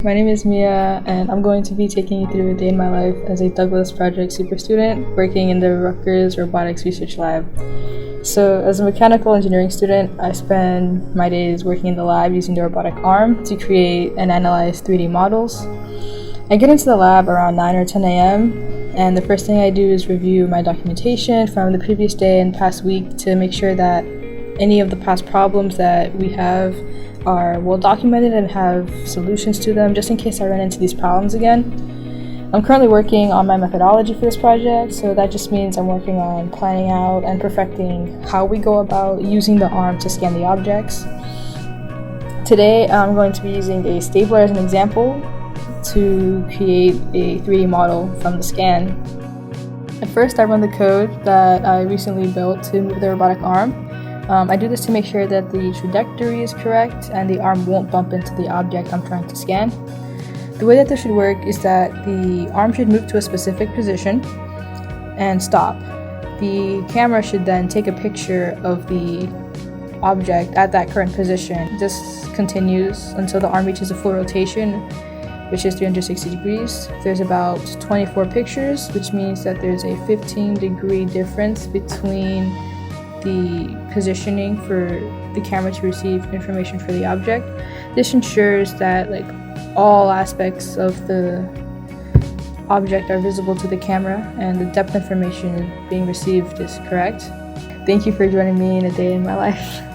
My name is Mia, and I'm going to be taking you through a day in my life as a Douglas Project super student working in the Rutgers Robotics Research Lab. So as a mechanical engineering student, I spend my days working in the lab using the robotic arm to create and analyze 3D models. I get into the lab around 9 or 10 a.m., and the first thing I do is review my documentation from the previous day and past week to make sure that any of the past problems that we have are well documented and have solutions to them just in case I run into these problems again. I'm currently working on my methodology for this project, so that just means I'm working on planning out and perfecting how we go about using the arm to scan the objects. Today I'm going to be using a stapler as an example to create a 3D model from the scan. At first I run the code that I recently built to move the robotic arm. I do this to make sure that the trajectory is correct and the arm won't bump into the object I'm trying to scan. The way that this should work is that the arm should move to a specific position and stop. The camera should then take a picture of the object at that current position. This continues until the arm reaches a full rotation, which is 360 degrees. There's about 24 pictures, which means that there's a 15-degree difference between the positioning for the camera to receive information for the object. This ensures that all aspects of the object are visible to the camera and the depth information being received is correct. Thank you for joining me in a day in my life.